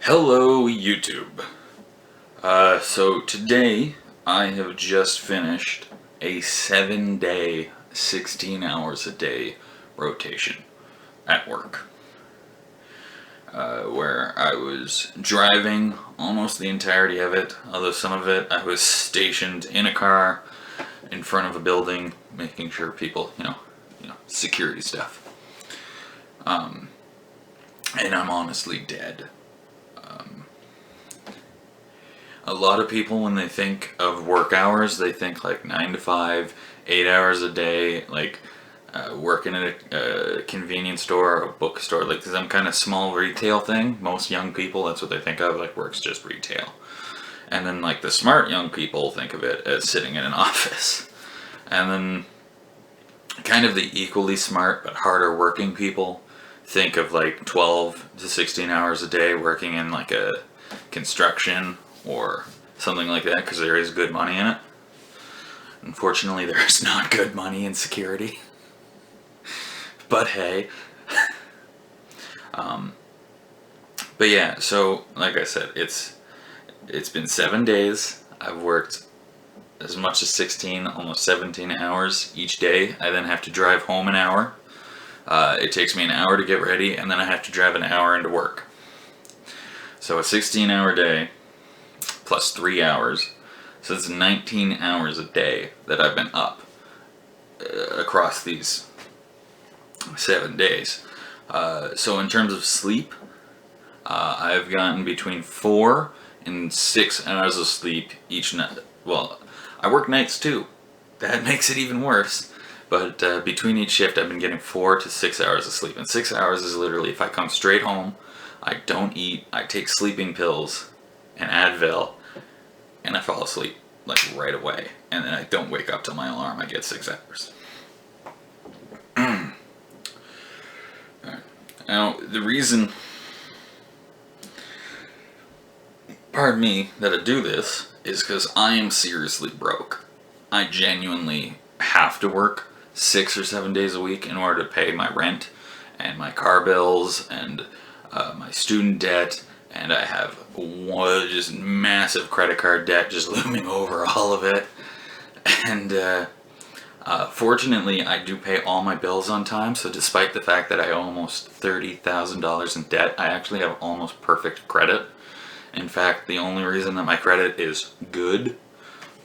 Hello, YouTube. So today I have just finished a 7-day, 16 hours a day rotation at work. Where I was driving almost the entirety of it, although some of it I was stationed in a car in front of a building, making sure people, security stuff. And I'm honestly dead. A lot of people, when they think of work hours, they think like 9 to 5, 8 hours a day, like working at a convenience store or a bookstore, like some kind of small retail thing. Most young people, that's what they think of, like work's just retail. And then like the smart young people think of it as sitting in an office. And then kind of the equally smart but harder working people think of like 12 to 16 hours a day working in like a construction or something like that, because there is good money in it. Unfortunately, there's not good money in security. But hey. But yeah, so like I said, it's been 7 days. I've worked as much as 16, almost 17 hours each day. I then have to drive home an hour. It takes me an hour to get ready, and then I have to drive an hour into work. So a 16-hour day plus 3 hours. So it's 19 hours a day that I've been up across these 7 days. So in terms of sleep, I've gotten between 4 and 6 hours of sleep each night. Well, I work nights too. That makes it even worse. But between each shift, I've been getting 4 to 6 hours of sleep. And 6 hours is literally if I come straight home, I don't eat, I take sleeping pills and Advil, and I fall asleep like right away. And then I don't wake up till my alarm. I get 6 hours. Right. Now, the reason, pardon me, that I do this is because I am seriously broke. I genuinely have to work 6 or 7 days a week in order to pay my rent and my car bills and my student debt, and I have one just massive credit card debt just looming over all of it. And fortunately, I do pay all my bills on time, so despite the fact that I owe almost $30,000 in debt, I actually have almost perfect credit. In fact, the only reason that my credit is good,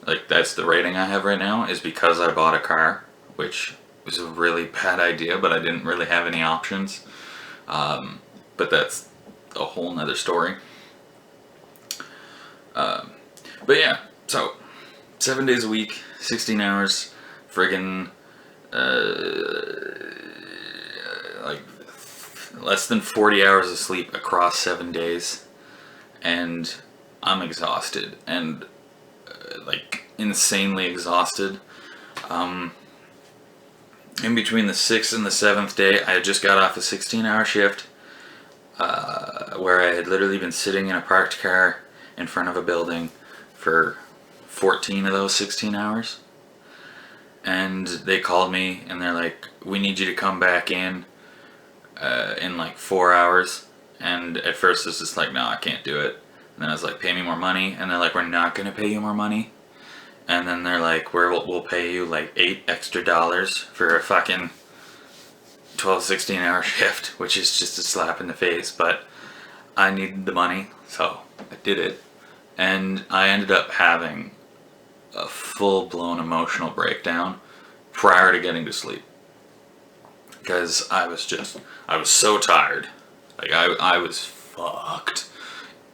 like that's the rating I have right now, is because I bought a car, which was a really bad idea, but I didn't really have any options. But that's a whole nother story. But yeah, so 7 days a week, 16 hours, friggin' like less than 40 hours of sleep across 7 days, and I'm exhausted and like insanely exhausted. In between the 6th and the 7th day, I just got off a 16-hour shift where I had literally been sitting in a parked car in front of a building for 14 of those 16 hours. And they called me and they're like, we need you to come back in like 4 hours. And at first it was just like, no, I can't do it. And then I was like, pay me more money. And they're like, we're not going to pay you more money. And then they're like, we'll pay you like $8 extra for a fucking 12, 16-hour shift, which is just a slap in the face. But I needed the money, so I did it. And I ended up having a full-blown emotional breakdown prior to getting to sleep. Because I was so tired. Like, I was fucked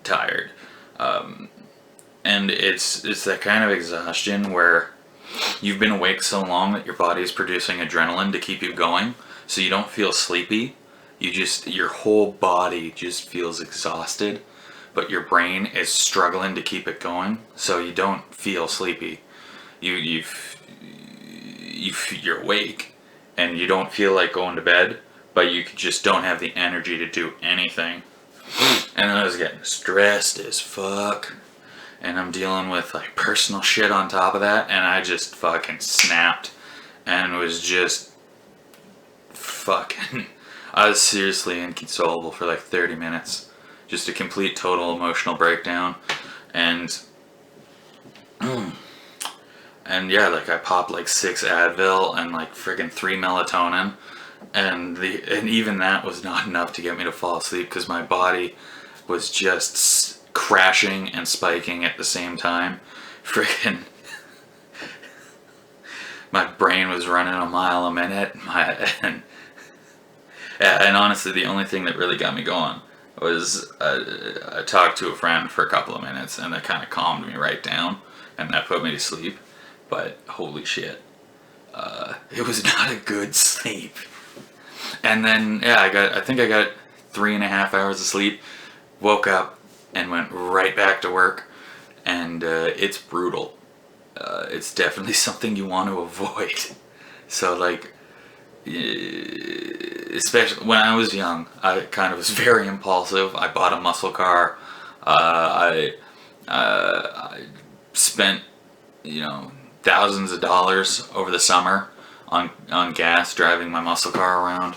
tired. And it's that kind of exhaustion where you've been awake so long that your body is producing adrenaline to keep you going, so you don't feel sleepy. Your whole body just feels exhausted, but your brain is struggling to keep it going, so you don't feel sleepy. You're awake, and you don't feel like going to bed, but you just don't have the energy to do anything. And then I was getting stressed as fuck. And I'm dealing with like personal shit on top of that, and I just fucking snapped and was just fucking, I was seriously inconsolable for like 30 minutes. just a complete total emotional breakdown. And and yeah, like I popped like 6 Advil and like friggin' 3 melatonin, and even that was not enough to get me to fall asleep because my body was just crashing and spiking at the same time. Friggin' my brain was running a mile a minute. And honestly, the only thing that really got me going was I talked to a friend for a couple of minutes, and that kind of calmed me right down, and that put me to sleep. But holy shit, it was not a good sleep. And then yeah, I think I got 3.5 hours of sleep, woke up, and went right back to work, and it's brutal. It's definitely something you want to avoid. So like, especially when I was young, I kind of was very impulsive. I bought a muscle car. I spent, thousands of dollars over the summer on gas driving my muscle car around.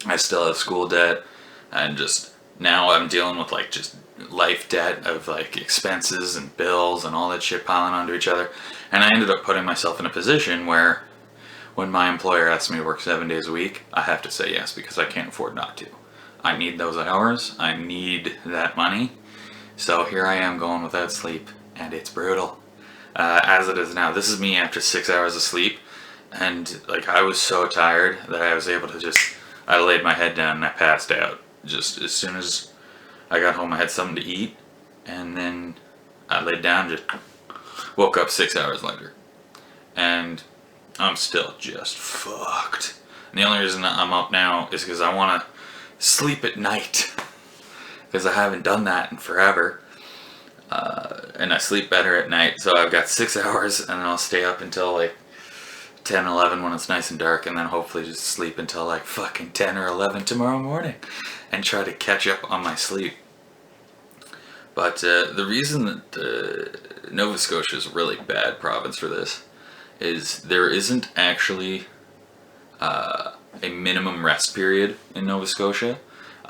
I still have school debt, and just now I'm dealing with like just life debt of like expenses and bills and all that shit piling onto each other. And I ended up putting myself in a position where when my employer asks me to work 7 days a week, I have to say yes because I can't afford not to. I need those hours. I need that money. So here I am going without sleep, and it's brutal. As it is now, this is me after 6 hours of sleep, and like I was so tired that I was able to I laid my head down and I passed out. Just as soon as I got home, I had something to eat, and then I laid down, just woke up 6 hours later, and I'm still just fucked. And the only reason that I'm up now is because I want to sleep at night, because I haven't done that in forever. And I sleep better at night, so I've got 6 hours, and then I'll stay up until like 10, 11 when it's nice and dark, and then hopefully just sleep until like fucking 10 or 11 tomorrow morning and try to catch up on my sleep. But the reason that Nova Scotia is a really bad province for this is there isn't actually a minimum rest period in Nova Scotia.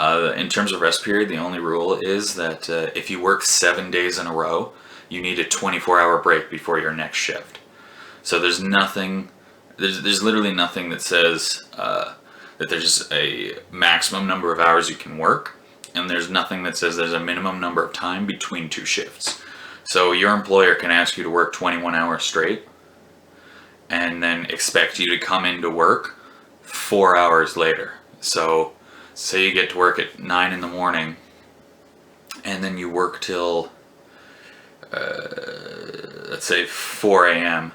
In terms of rest period, the only rule is that if you work 7 days in a row, you need a 24-hour break before your next shift. So there's literally nothing that says that there's a maximum number of hours you can work, and there's nothing that says there's a minimum number of time between 2 shifts. So your employer can ask you to work 21 hours straight, and then expect you to come into work 4 hours later. So say you get to work at 9 in the morning, and then you work till let's say 4 a.m.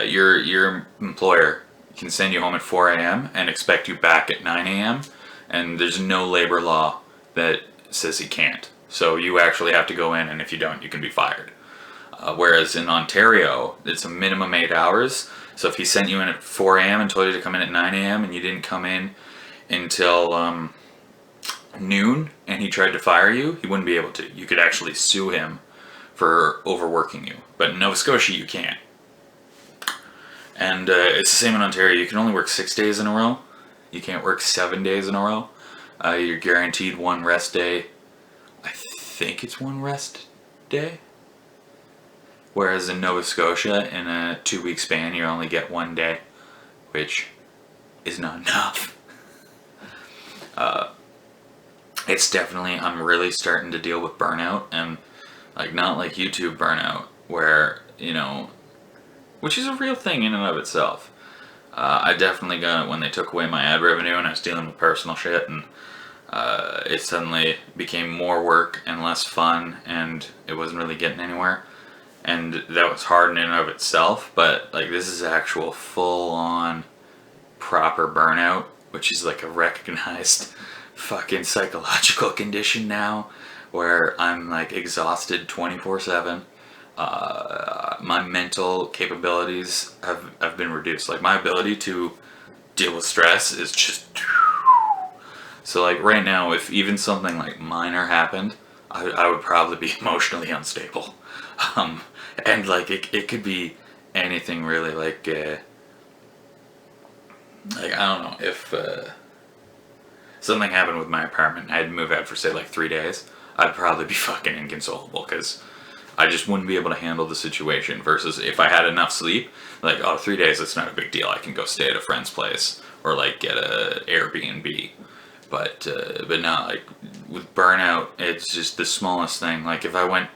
Your employer can send you home at 4 a.m. and expect you back at 9 a.m. and there's no labor law that says he can't. So you actually have to go in, and if you don't, you can be fired. Whereas in Ontario, it's a minimum 8 hours. So if he sent you in at 4 a.m. and told you to come in at 9 a.m. and you didn't come in until noon and he tried to fire you, he wouldn't be able to. You could actually sue him for overworking you. But in Nova Scotia, you can't. And it's the same in Ontario. You can only work 6 days in a row. You can't work 7 days in a row. You're guaranteed one rest day. I think it's one rest day. Whereas in Nova Scotia, in a 2-week span, you only get 1 day, which is not enough. It's definitely, I'm really starting to deal with burnout, and like not like YouTube burnout, where, which is a real thing in and of itself. I definitely got it when they took away my ad revenue and I was dealing with personal shit, and it suddenly became more work and less fun, and it wasn't really getting anywhere. And that was hard in and of itself, but like this is actual full-on proper burnout, which is like a recognized fucking psychological condition now, where I'm like exhausted 24/7. My mental capabilities have been reduced. Like my ability to deal with stress is just... So like right now, if even something like minor happened, I would probably be emotionally unstable. And like it could be anything really, like I don't know, if something happened with my apartment, I had to move out for say like 3 days, I'd probably be fucking inconsolable because I just wouldn't be able to handle the situation. Versus if I had enough sleep, like, oh, 3 days, that's not a big deal. I can go stay at a friend's place or like get a Airbnb. But no, like with burnout, it's just the smallest thing. Like if I went,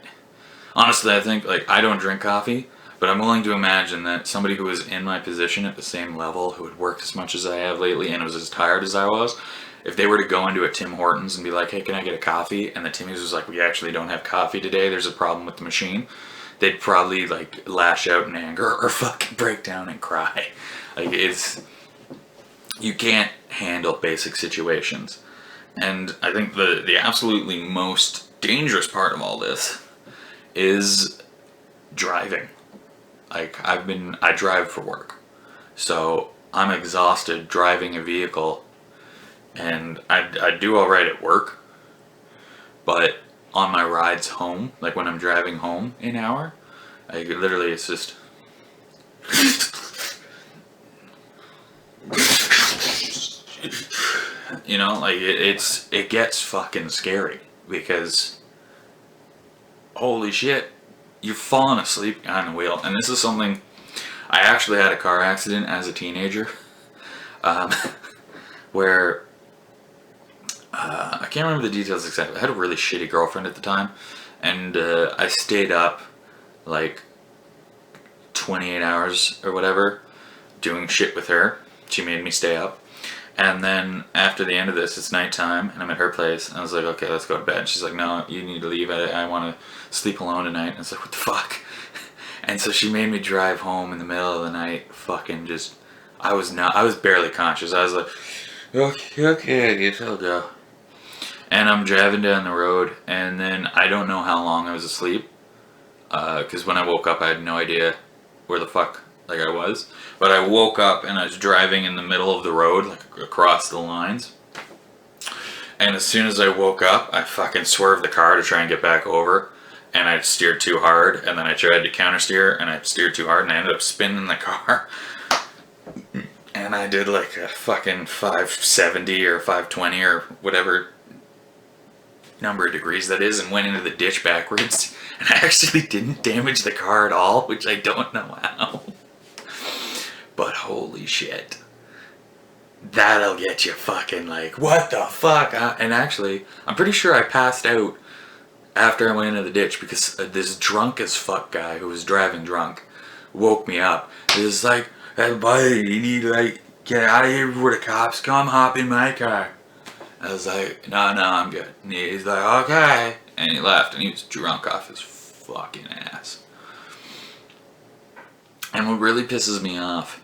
honestly, I think like I don't drink coffee, but I'm willing to imagine that somebody who was in my position at the same level, who had worked as much as I have lately and was as tired as I was, if they were to go into a Tim Hortons and be like, hey, can I get a coffee? And the Timmy's was like, we actually don't have coffee today. There's a problem with the machine. They'd probably like lash out in anger or fucking break down and cry. Like you can't handle basic situations. And I think the absolutely most dangerous part of all this is driving. Like I drive for work. So I'm exhausted driving a vehicle, and I do alright at work, but on my rides home, like when I'm driving home an hour, I literally, it's just you know, like it gets fucking scary because holy shit, you're falling asleep behind the wheel. And this is something, I actually had a car accident as a teenager, where I can't remember the details exactly. I had a really shitty girlfriend at the time, and I stayed up like 28 hours or whatever doing shit with her. She made me stay up. And then after the end of this, it's nighttime, and I'm at her place, and I was like, okay, let's go to bed. She's like, no, you need to leave. I want to sleep alone tonight. And I was like, what the fuck? And so she made me drive home in the middle of the night, fucking just, I was barely conscious. I was like, okay, I guess I'll go. And I'm driving down the road, and then I don't know how long I was asleep, because when I woke up, I had no idea where the fuck like I was. But I woke up and I was driving in the middle of the road, like across the lines. And as soon as I woke up, I fucking swerved the car to try and get back over, and I steered too hard, and then I tried to counter steer, and I steered too hard, and I ended up spinning the car. And I did like a fucking 570 or 520 or whatever number of degrees that is, and went into the ditch backwards. And I actually didn't damage the car at all, which I don't know how. But holy shit. That'll get you fucking like, what the fuck? And actually, I'm pretty sure I passed out after I went into the ditch because this drunk as fuck guy who was driving drunk woke me up. He was like, hey buddy, you need to like get out of here before the cops come, hop in my car. I was like, no, I'm good. And he's like, okay. And he left, and he was drunk off his fucking ass. And what really pisses me off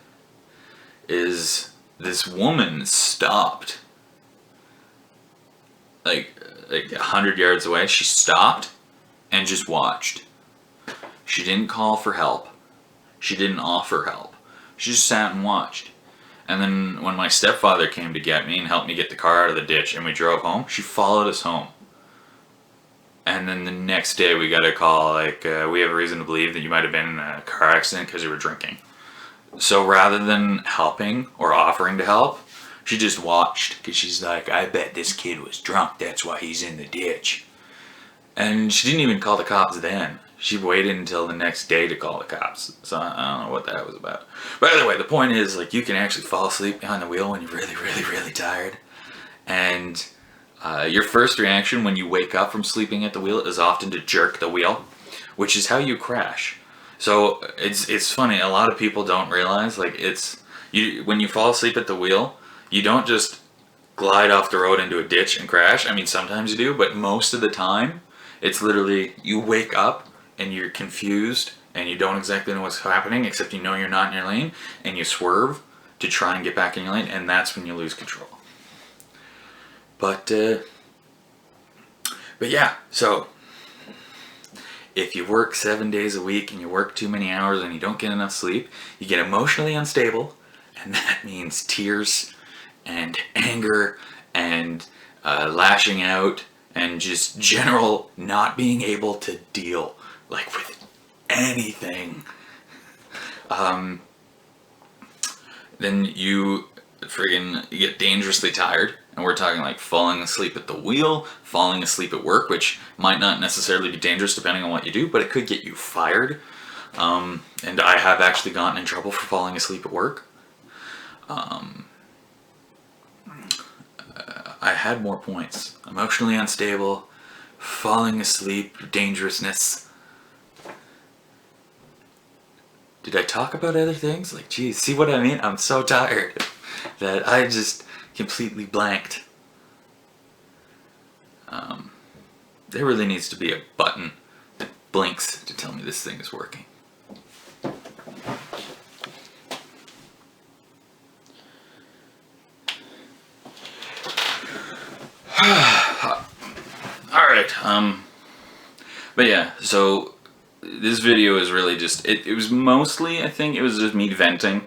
is this woman stopped like 100 yards away. She stopped and just watched. She didn't call for help. She didn't offer help. She just sat and watched. And then when my stepfather came to get me and helped me get the car out of the ditch and we drove home, she followed us home. And then the next day we got a call like, we have a reason to believe that you might have been in a car accident because you were drinking. So rather than helping or offering to help, she just watched because she's like, I bet this kid was drunk, that's why he's in the ditch. And she didn't even call the cops then. She waited until the next day to call the cops. So I don't know what that was about. But either way, the point is, like, you can actually fall asleep behind the wheel when you're really, really, really tired. And your first reaction when you wake up from sleeping at the wheel is often to jerk the wheel, which is how you crash. So it's funny. A lot of people don't realize, like, when you fall asleep at the wheel, you don't just glide off the road into a ditch and crash. I mean, sometimes you do, but most of the time, it's literally you wake up and you're confused and you don't exactly know what's happening, except you know you're not in your lane, and you swerve to try and get back in your lane, and that's when you lose control. But yeah, so if you work 7 days a week and you work too many hours and you don't get enough sleep, you get emotionally unstable, and that means tears and anger and lashing out and just general not being able to deal like with anything. Then you get dangerously tired, And we're talking like falling asleep at the wheel, falling asleep at work, which might not necessarily be dangerous depending on what you do, but it could get you fired. And I have actually gotten in trouble for falling asleep at work. I had more points. Emotionally unstable, falling asleep, dangerousness. Did I talk about other things? Like, geez, see what I mean? I'm so tired that I just completely blanked. There really needs to be a button that blinks to tell me this thing is working. Alright, but yeah, so this video is really just, it was mostly, I think, it was just me venting,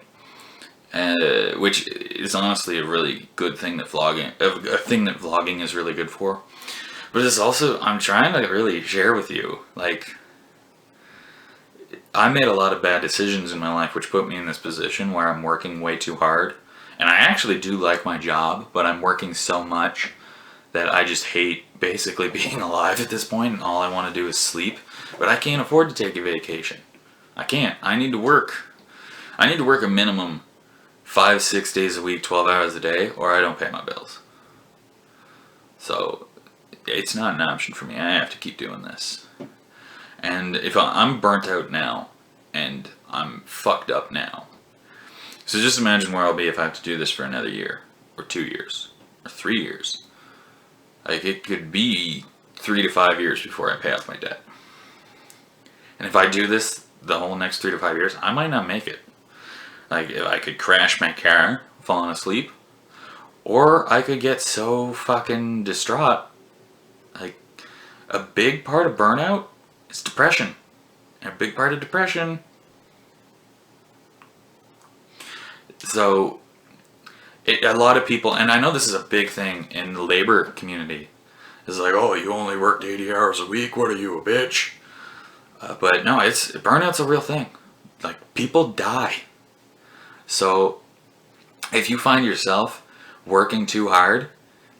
which is honestly a really good thing that vlogging is really good for. But it's also, I'm trying to really share with you, like, I made a lot of bad decisions in my life which put me in this position where I'm working way too hard. And I actually do like my job, but I'm working so much that I just hate basically being alive at this point, and all I want to do is sleep. But I can't afford to take a vacation. I can't. I need to work. I need to work a minimum 5-6 days a week, 12 hours a day, or I don't pay my bills. So it's not an option for me. I have to keep doing this. And if I'm burnt out now, and I'm fucked up now. So just imagine where I'll be if I have to do this for another year, or 2 years, or 3 years. Like, it could be 3 to 5 years before I pay off my debt. And if I do this the whole next 3 to 5 years, I might not make it. Like, if I could crash my car, falling asleep, or I could get so fucking distraught. Like, a big part of burnout is depression. And a big part of depression. So, a lot of people, and I know this is a big thing in the labor community, is like, oh, you only worked 80 hours a week, what are you, a bitch? But no, burnout's a real thing. Like, people die. So, if you find yourself working too hard,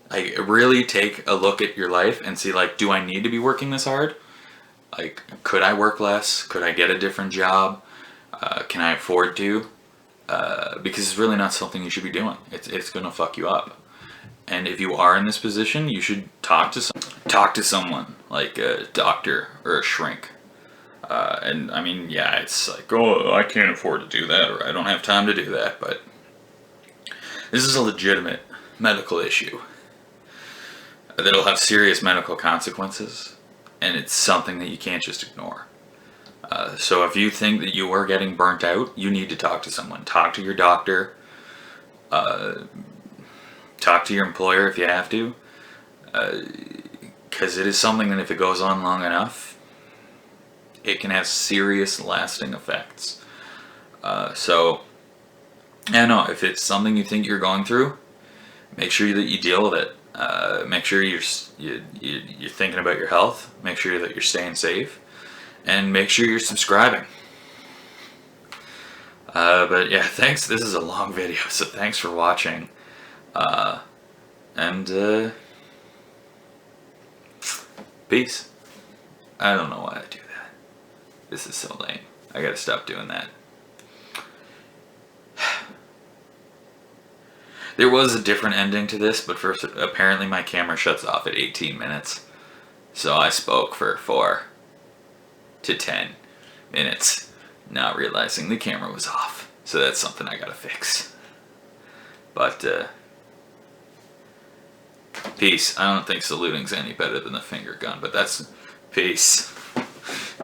like, really take a look at your life and see, like, do I need to be working this hard? Like, could I work less? Could I get a different job? Can I afford to? Because it's really not something you should be doing. It's gonna fuck you up. And if you are in this position, you should talk to someone like a doctor or a shrink. And I mean, yeah, it's like, oh, I can't afford to do that, or I don't have time to do that. But this is a legitimate medical issue that'll have serious medical consequences, and it's something that you can't just ignore. So if you think that you are getting burnt out, you need to talk to someone. Talk to your doctor. Talk to your employer if you have to. Because it is something that if it goes on long enough, it can have serious lasting effects. So, I know, if it's something you think you're going through, make sure that you deal with it. Make sure you're thinking about your health. Make sure that you're staying safe. And make sure you're subscribing. But yeah, thanks. This is a long video, so thanks for watching. Peace. I don't know why I do that. This is so lame. I gotta stop doing that. There was a different ending to this, but first, apparently my camera shuts off at 18 minutes. So I spoke for 4 to 10 minutes, not realizing the camera was off. So that's something I gotta fix. But, peace. I don't think saluting's any better than the finger gun, but that's peace.